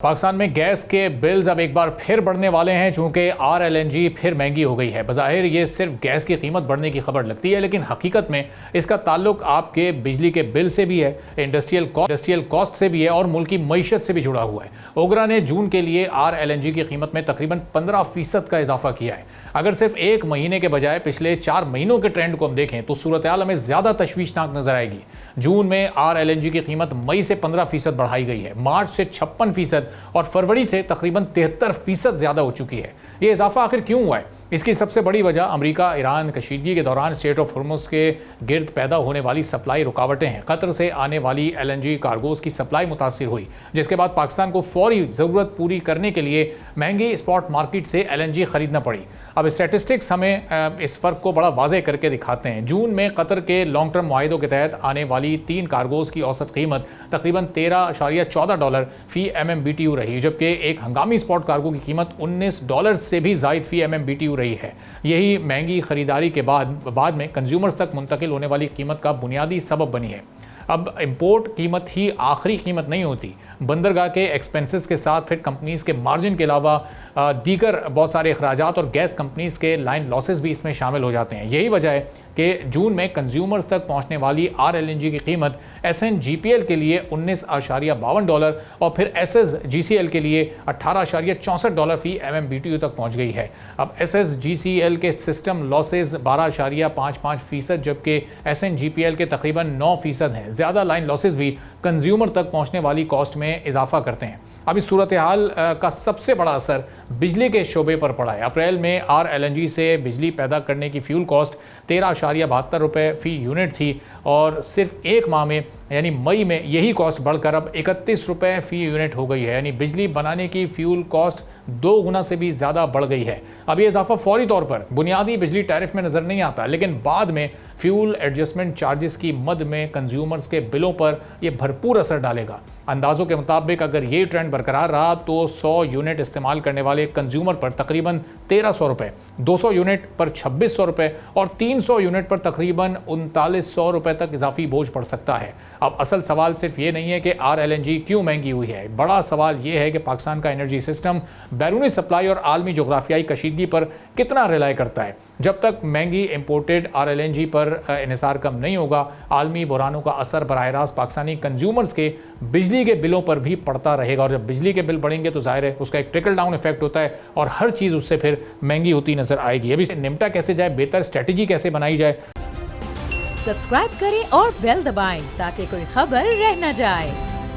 पाकिस्तान में गैस के बिल्स अब एक बार फिर बढ़ने वाले हैं चूंकि RLNG फिर महंगी हो गई है। बज़ाहिर ये सिर्फ गैस की कीमत बढ़ने की खबर लगती है, लेकिन हकीकत में इसका ताल्लुक आपके बिजली के बिल से भी है, इंडस्ट्रियल कॉस्ट से भी है और मुल्क की मईशत से भी जुड़ा हुआ है। ओगरा ने जून के लिए RLNG की कीमत में तकरीबन 15% का इजाफा किया है। अगर सिर्फ एक महीने के बजाय पिछले 4 महीनों के ट्रेंड को हम देखें तो सूरत हाल हमें ज़्यादा तशवीशनाक नजर आएगी। जून में RLNG की कीमत मई से 15% बढ़ाई गई है, मार्च से 56% और फरवरी से तकरीबन 73% ज़्यादा हो चुकी है। ये इजाफा आखिर क्यों हुआ है? इसकी सबसे बड़ी वजह अमेरिका ईरान कशीदगी के दौरान स्ट्रेट ऑफ हॉर्मुज़ के गिर्द पैदा होने वाली सप्लाई रुकावटें हैं। कतर से आने वाली LNG कार्गोज़ की सप्लाई मुतासिर हुई, जिसके बाद पाकिस्तान को फौरी ज़रूरत पूरी करने के लिए महंगी स्पॉट मार्केट से LNG खरीदना पड़ी। अब स्टैटिस्टिक्स हमें इस फ़र्क को बड़ा वाज़ेह करके दिखाते हैं। जून में कतर के लॉन्ग टर्म मुआहिदों के तहत आने वाली 3 कार्गोज़ की औसत कीमत तकरीबन $13.14 फ़ी MMBTU रही, जबकि एक हंगामी स्पॉट कार्गो की कीमत $19 से भी ज़ायद फ़ी MMBTU रही है। यही महंगी खरीदारी के बाद में कंज्यूमर्स तक मुंतकिल होने वाली कीमत का बुनियादी सबब बनी है। अब इंपोर्ट कीमत ही आखिरी कीमत नहीं होती। बंदरगाह के एक्सपेंसेस के साथ फिर कंपनीज़ के मार्जिन के अलावा दीगर बहुत सारे अखराजात और गैस कंपनीज़ के लाइन लॉसेस भी इसमें शामिल हो जाते हैं। यही वजह है कि जून में कंज्यूमर्स तक पहुंचने वाली RLNG की कीमत SNGPL के लिए $19.52 और फिर SSGCL के लिए $18.64 फ़ी MMBTU तक पहुंच गई है। अब SSGCL के सिस्टम लॉसेज 12.55%, जबकि SNGPL के तकरीबन 9% हैं। ज़्यादा लाइन लॉसेज भी कंज्यूमर तक पहुंचने वाली कॉस्ट में इजाफा करते हैं। अब इस सूरत हाल का सबसे बड़ा असर बिजली के शोबे पर पड़ा है। अप्रैल में RLNG से बिजली पैदा करने की फ्यूल कॉस्ट $13.72 फ़ी यूनिट थी और सिर्फ एक माह में यानी मई में यही कॉस्ट बढ़कर अब $31 फ़ी यूनिट हो गई है। यानी बिजली बनाने की फ्यूल कॉस्ट 2 गुना से भी ज़्यादा बढ़ गई है। अब ये इजाफा फौरी तौर पर बुनियादी बिजली टैरिफ में नज़र नहीं आता, लेकिन बाद में फ्यूल एडजस्टमेंट चार्जेस की मद में कंज्यूमर्स के बिलों पर यह भरपूर असर डालेगा। अंदाज़ों के मुताबिक अगर ये ट्रेंड बरकरार रहा तो 100 यूनिट इस्तेमाल करने वाले कंज्यूमर पर तकरीबन $1300, 200 यूनिट पर $2600 और 300 यूनिट पर तकरीबन $3900 तक इजाफी बोझ पड़ सकता है। अब असल सवाल सिर्फ ये नहीं है कि RLNG क्यों महंगी हुई है। बड़ा सवाल ये है कि पाकिस्तान का एनर्जी सिस्टम बैरूनी सप्लाई और आलमी जोग्राफियाई कशीदगी पर कितना रिलाई करता है। जब तक महंगी इंपोर्टेड RLNG पर इन्हिसार कम नहीं होगा, आलमी बुरानों का असर बराह रास्त पाकिस्तानी कंज्यूमर्स के बिजली के बिलों पर भी पड़ता रहेगा और जब बिजली के बिल बढ़ेंगे तो जाहिर है उसका एक ट्रिकल डाउन इफेक्ट होता है और हर चीज़ उससे फिर महंगी होती नजर आएगी। अभी निपटा कैसे जाए, बेहतर स्ट्रेटेजी कैसे बनाई जाए। सब्सक्राइब करें और बेल दबाएं ताकि कोई खबर रह न जाए।